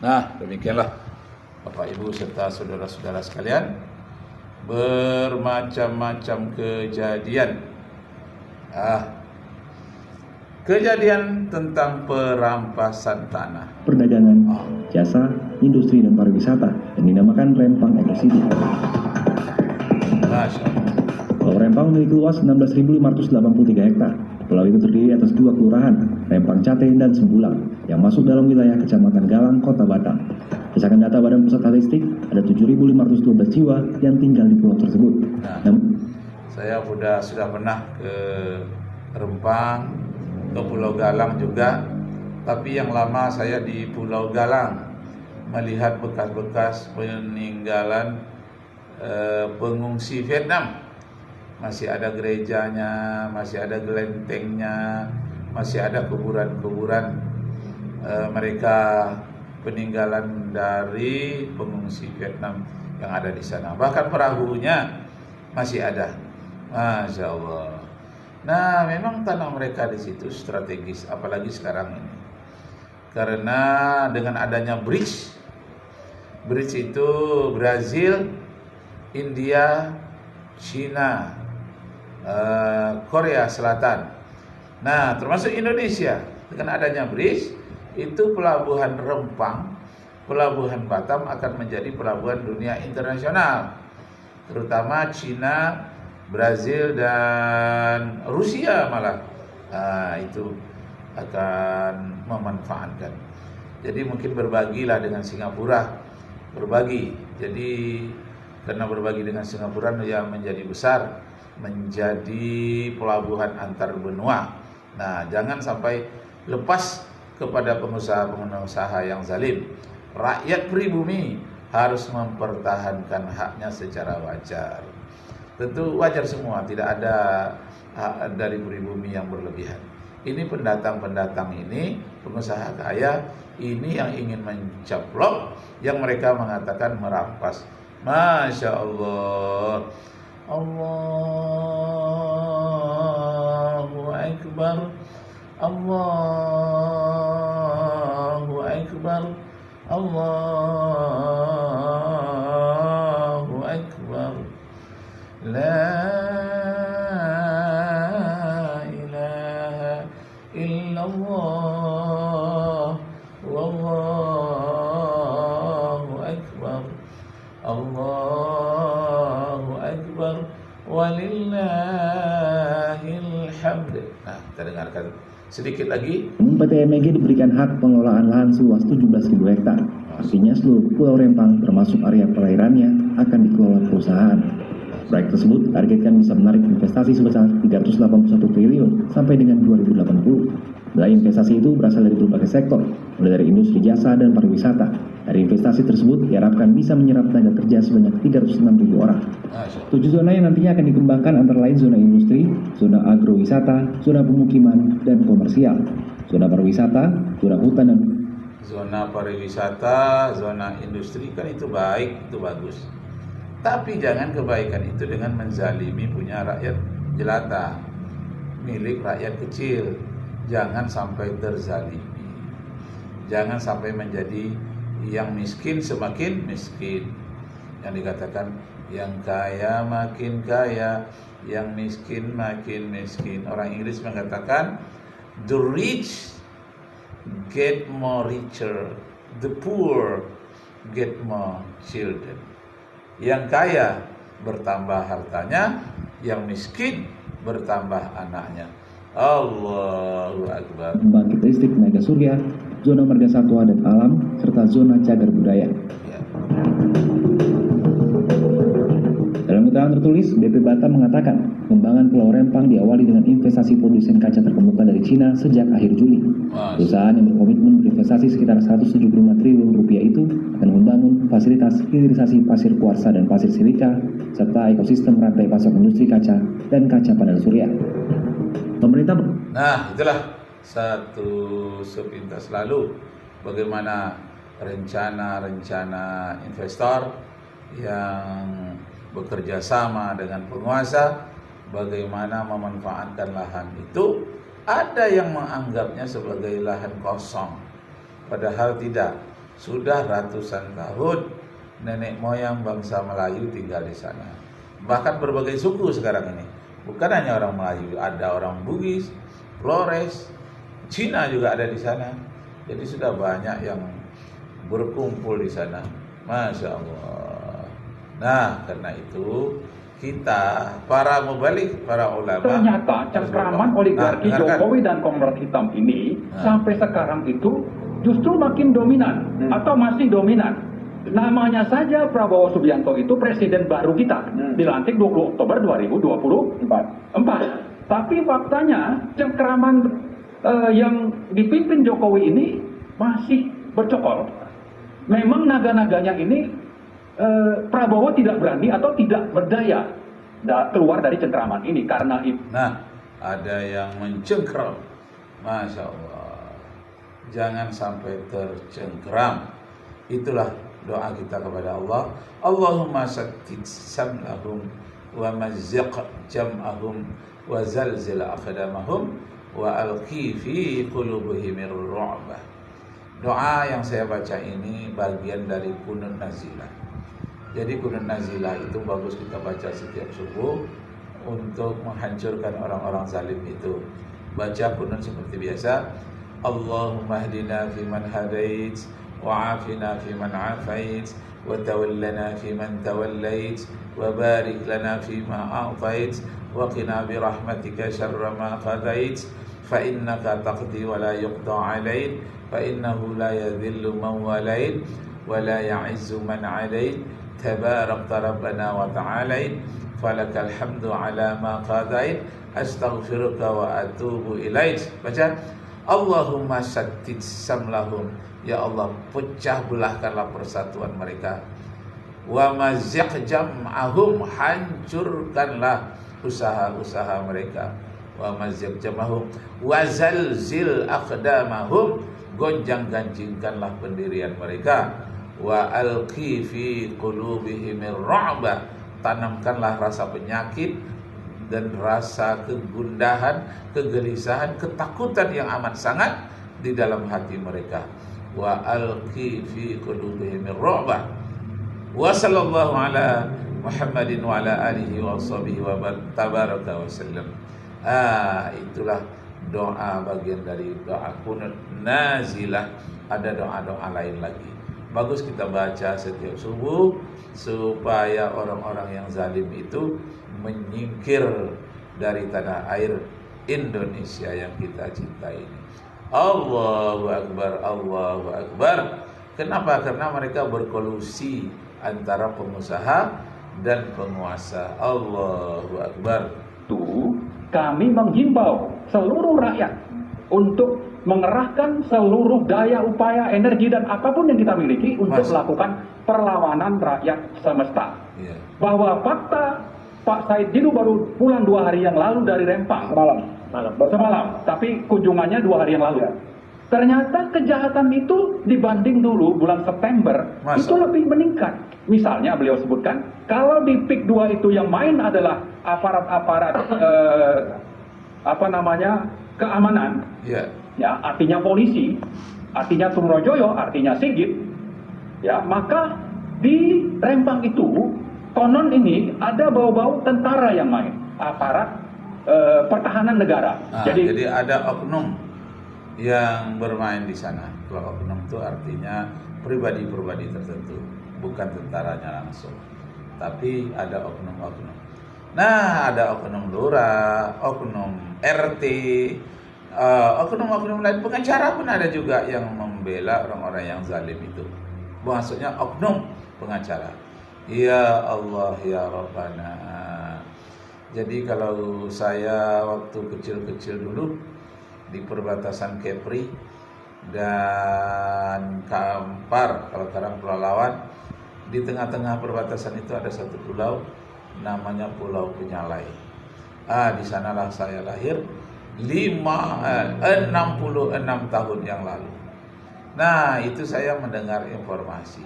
Nah, demikianlah Bapak Ibu serta saudara-saudara sekalian, bermacam-macam kejadian. Kejadian tentang perampasan tanah, perdagangan, jasa, industri dan pariwisata yang dinamakan Rempang Eco City. Masya Allah. Pulau Rempang memiliki luas 16.583 hektar. Pulau itu terdiri atas 2 kelurahan, Rempang Cate dan Sembulang, yang masuk dalam wilayah Kecamatan Galang, Kota Batam. Berdasarkan data Badan Pusat Statistik, ada 7.512 jiwa yang tinggal di pulau tersebut. Saya sudah pernah ke Rempang, ke Pulau Galang juga, tapi yang lama saya di Pulau Galang melihat bekas-bekas peninggalan pengungsi Vietnam. Masih ada gerejanya, masih ada gelentengnya, masih ada kuburan-kuburan mereka, peninggalan dari pengungsi Vietnam yang ada di sana. Bahkan perahunya masih ada. Masya Allah. Nah, memang tanah mereka di situ strategis, apalagi sekarang ini. Karena dengan adanya bridge itu Brazil, India, China, Korea Selatan. Nah, termasuk Indonesia. Dengan adanya bridge itu pelabuhan Rempang, pelabuhan Batam akan menjadi pelabuhan dunia internasional. Terutama China, Brazil dan Rusia malah itu akan memanfaatkan. Jadi mungkin berbagilah dengan Singapura, berbagi. Jadi karena berbagi dengan Singapura yang menjadi besar, menjadi pelabuhan antar benua. Nah, jangan sampai lepas kepada pengusaha-pengusaha yang zalim. Rakyat pribumi harus mempertahankan haknya secara wajar. Tentu wajar semua, tidak ada hak dari pribumi yang berlebihan. Ini pendatang-pendatang ini, pengusaha kaya ini yang ingin mencaplok, yang mereka mengatakan merampas. Masya Allah. Allahu Akbar. Allahu Akbar. Allahu Akbar. La ilaha illallah. Wallahu Akbar. Allahu Akbar. Walillahil hamd. Nah, kita dengarkan sedikit lagi. PT MEG diberikan hak pengelolaan lahan seluas 17.000 hektar. Artinya seluruh Pulau Rempang termasuk area perairannya akan dikelola perusahaan. Proyek tersebut targetkan bisa menarik investasi sebesar 381 triliun sampai dengan 2080. Nilai investasi itu berasal dari berbagai sektor, mulai dari industri jasa dan pariwisata. Dari investasi tersebut diharapkan bisa menyerap tenaga kerja sebanyak 306.000 orang. 7 zona yang nantinya akan dikembangkan antara lain zona industri, zona agrowisata, zona pemukiman, dan komersial. Zona pariwisata, zona hutan dan zona pariwisata, zona industri kan itu baik, itu bagus. Tapi jangan kebaikan itu dengan menzalimi punya rakyat jelata, milik rakyat kecil. Jangan sampai terzalimi. Jangan sampai menjadi yang miskin semakin miskin. Yang dikatakan yang kaya makin kaya, yang miskin makin miskin. Orang Inggris mengatakan the rich get more richer, the poor get more children. Yang kaya bertambah hartanya, yang miskin bertambah anaknya. Allahu Akbar. Pembangkit listrik tenaga surya, zona marga satwa dan alam, serta zona cagar budaya. Dalam keterangan tertulis, BP Batam mengatakan pengembangan Pulau Rempang diawali dengan investasi produsen kaca terkemuka dari Cina sejak akhir Juli. Perusahaan yang berkomitmen berinvestasi sekitar 175 triliun rupiah itu akan membangun fasilitas hilirisasi pasir kuarsa dan pasir silika, serta ekosistem rantai pasok industri kaca dan kaca panel surya. Pemerintah. Nah, itulah satu sepintas lalu bagaimana rencana-rencana investor yang bekerja sama dengan penguasa, bagaimana memanfaatkan lahan itu. Ada yang menganggapnya sebagai lahan kosong, padahal tidak. Sudah ratusan tahun nenek moyang bangsa Melayu tinggal di sana. Bahkan berbagai suku sekarang ini. Bukan hanya orang Melayu, ada orang Bugis, Flores, Cina juga ada di sana. Jadi sudah banyak yang berkumpul di sana. Masya Allah. Nah, karena itu kita, para mubalik, para ulama, ternyata cengkraman oligarki Jokowi dan Komrad Hitam ini sampai sekarang itu justru makin dominan atau masih dominan. Namanya saja Prabowo Subianto itu presiden baru kita, dilantik 20 Oktober 2024. Tapi faktanya cengkraman yang dipimpin Jokowi ini masih bercokol. Memang naga-naganya ini Prabowo tidak berani atau tidak berdaya keluar dari cengkraman ini karena itu. Nah, ada yang mencengkram. Masya Allah. Jangan sampai tercengkram. Itulah doa kita kepada Allah. Allahumma sakkit samlahum wa mazziq jam'ahum wa zalzil aqdamahum wa alqi fi qulubihim ar-ru'bah. Doa yang saya baca ini bagian dari Qunut Nazilah. Jadi Qunut Nazilah itu bagus kita baca setiap subuh untuk menghancurkan orang-orang zalim itu. Baca Qunut seperti biasa. Allahumma hdina fiman hadait wa afina fiman afait wa tawallana fiman tawallait wa barik lana fima a'tait wa qina bi rahmatika syarra ma qadait fa innaka taqdi wa la yuqda 'alaik fa innahu la yadhillu man walait wa la ya'izzu man 'alait tabarakta rabbana wa ta'alait falakal hamdu 'ala ma qadait astaghfiruka wa atubu ilaik. Baca Allahumma sattid samlahum, ya Allah pecah belahkanlah persatuan mereka. Wa mazziq jam'ahum, hancurkanlah usaha-usaha mereka. Wa mazziq jam'ahum wa zalzil aqdamahum, gonjang-ganjingkanlah pendirian mereka. Wa alqi fi qulubihim ar-ru'bah, tanamkanlah rasa penyakit dan rasa kegundahan, kegelisahan, ketakutan yang amat sangat di dalam hati mereka. Wa alqi fi qulubihim ar-ru'bah. Wa sallallahu ala Muhammadin wa ala alihi wa sahbihi wa tabaraka wa sallam. Itulah doa bagian dari doa Qunut Nazilah. Ada doa-doa lain lagi. Bagus kita baca setiap subuh supaya orang-orang yang zalim itu menyingkir dari tanah air Indonesia yang kita cintai ini. Allahu Akbar, Allahu Akbar. Kenapa? Karena mereka berkolusi antara pengusaha dan penguasa. Allahu Akbar. Kami menghimbau seluruh rakyat untuk mengerahkan seluruh daya, upaya, energi dan apapun yang kita miliki untuk melakukan perlawanan rakyat semesta. Bahwa fakta Pak Said Didu baru pulang 2 hari yang lalu dari Rempang. Semalam, tapi kunjungannya 2 hari yang lalu. Ternyata kejahatan itu dibanding dulu bulan September itu lebih meningkat. Misalnya beliau sebutkan, kalau di PIK 2 itu yang main adalah aparat-aparat keamanan, ya artinya polisi, artinya Tumrojoyo, artinya Sigit, ya maka di Rempang itu konon ini ada bau-bau tentara yang main, aparat pertahanan negara. Jadi ada oknum yang bermain di sana. Kalau oknum itu artinya pribadi-pribadi tertentu, bukan tentaranya langsung, tapi ada oknum-oknum. Nah, ada oknum lurah, oknum RT, oknum-oknum lain, pengacara pun ada juga yang membela orang-orang yang zalim itu. Maksudnya oknum pengacara. Ya Allah ya Rabbana. Jadi kalau saya waktu kecil-kecil dulu di perbatasan Kepri dan Kampar, kalau sekarang Pulau Lawan, di tengah-tengah perbatasan itu ada satu pulau namanya Pulau Penyalai. Di sanalah saya lahir 66 tahun yang lalu. Nah, itu saya mendengar informasi.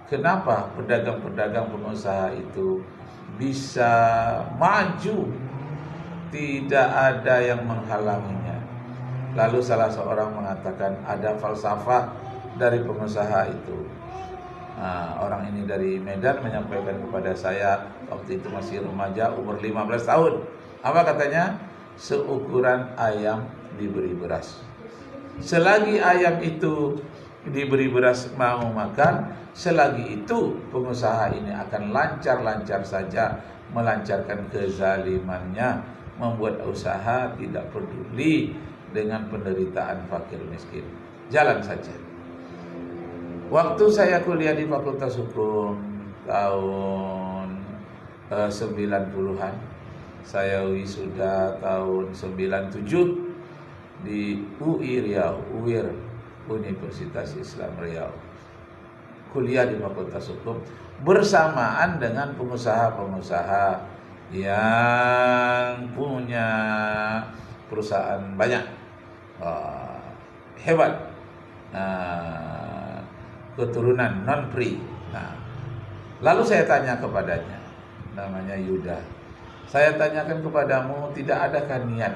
Kenapa pedagang-pedagang pengusaha itu bisa maju, tidak ada yang menghalanginya. Lalu salah seorang mengatakan ada falsafah dari pengusaha itu. Nah, orang ini dari Medan menyampaikan kepada saya, waktu itu masih remaja, umur 15 tahun. Apa katanya? Seukuran ayam diberi beras. Selagi ayam itu diberi beras mau makan, selagi itu pengusaha ini akan lancar-lancar saja melancarkan kezalimannya, membuat usaha tidak peduli dengan penderitaan fakir miskin. Jalan saja. Waktu saya kuliah di Fakultas Hukum tahun 90-an, saya wisuda tahun 97 di UI Riau, UIR, Universitas Islam Riau. Kuliah di Fakultas Hukum bersamaan dengan pengusaha-pengusaha yang punya perusahaan banyak, hebat, keturunan non-pri. Nah, lalu saya tanya kepadanya, namanya Yuda, saya tanyakan kepadamu, tidak adakah niat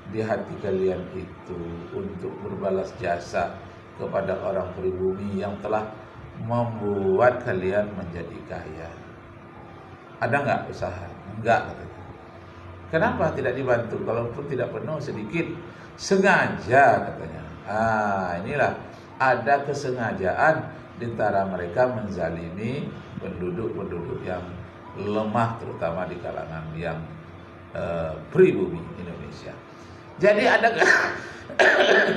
di hati kalian itu untuk berbalas jasa kepada orang pribumi yang telah membuat kalian menjadi kaya? Ada nggak usaha? Enggak, katanya. Kenapa tidak dibantu? Kalaupun tidak penuh, sedikit. Sengaja, katanya. Inilah ada kesengajaan di antara mereka menzalimi penduduk-penduduk yang lemah, terutama di kalangan yang pribumi Indonesia. Jadi ada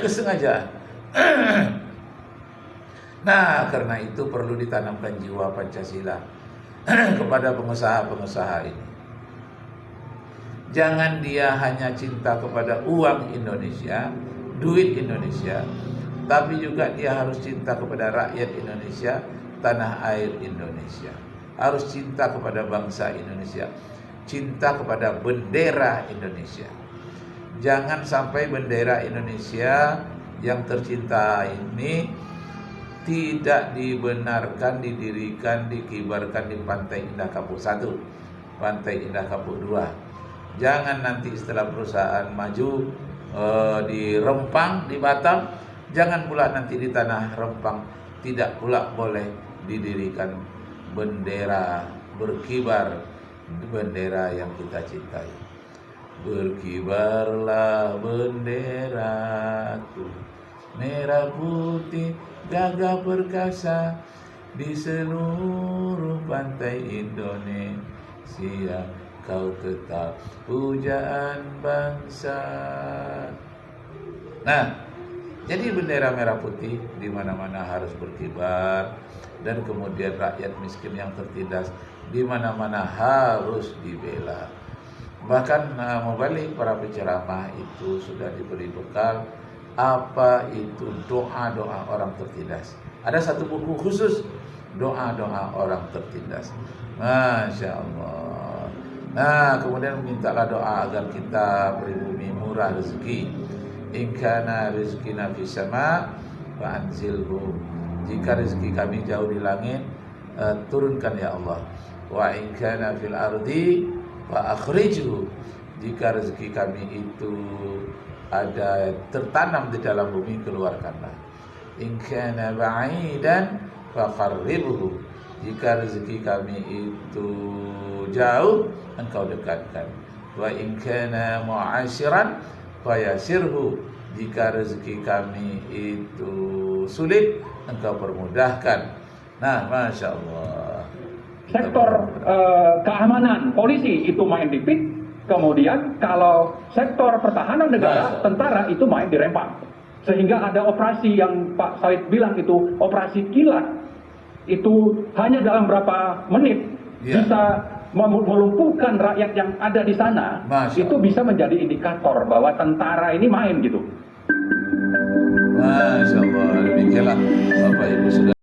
kesengajaan. Nah, karena itu perlu ditanamkan jiwa Pancasila kepada pengusaha-pengusaha ini. Jangan dia hanya cinta kepada uang Indonesia, duit Indonesia, tapi juga dia harus cinta kepada rakyat Indonesia, tanah air Indonesia. Harus cinta kepada bangsa Indonesia, cinta kepada bendera Indonesia. Jangan sampai bendera Indonesia yang tercinta ini tidak dibenarkan, didirikan, dikibarkan di Pantai Indah Kapuk 1, Pantai Indah Kapuk 2. Jangan nanti setelah perusahaan maju di Rempang, di Batam, jangan pula nanti di tanah Rempang tidak pula boleh didirikan bendera, berkibar bendera yang kita cintai. Berkibarlah benderaku, merah putih gagah perkasa di seluruh pantai Indonesia. Kau tetap pujaan bangsa. Nah, jadi bendera merah putih di mana-mana harus berkibar, dan kemudian rakyat miskin yang tertindas di mana-mana harus dibela. Bahkan Mubalik, para penceramah itu sudah diberi bekal apa itu doa-doa orang tertindas. Ada satu buku khusus doa-doa orang tertindas. Masya Allah. Nah, kemudian mintalah doa agar kita pribumi murah rezeki. In kana rizqina fis sama fa anzilhu. Jika rezeki kami jauh di langit, turunkan ya Allah. Wa in kana fil ardi fa akhrijhu. Jika rezeki kami itu ada tertanam di dalam bumi, keluarkanlah. In kana ba'idan fa qarribhu. Jika rezeki kami itu jauh, engkau dekatkan. Wa in kana mu'asyiran fayasirhu. Jika rezeki kami itu sulit, engkau permudahkan. Nah, Masya Allah. Sektor keamanan, polisi itu main di PIK. Kemudian kalau sektor pertahanan negara, tentara itu main di Rempang. Sehingga ada operasi yang Pak Said bilang itu operasi kilat. Itu hanya dalam berapa menit bisa melumpuhkan rakyat yang ada di sana. Itu bisa menjadi indikator bahwa tentara ini main gitu. Masya Allah, demikianlah Bapak Ibu sudah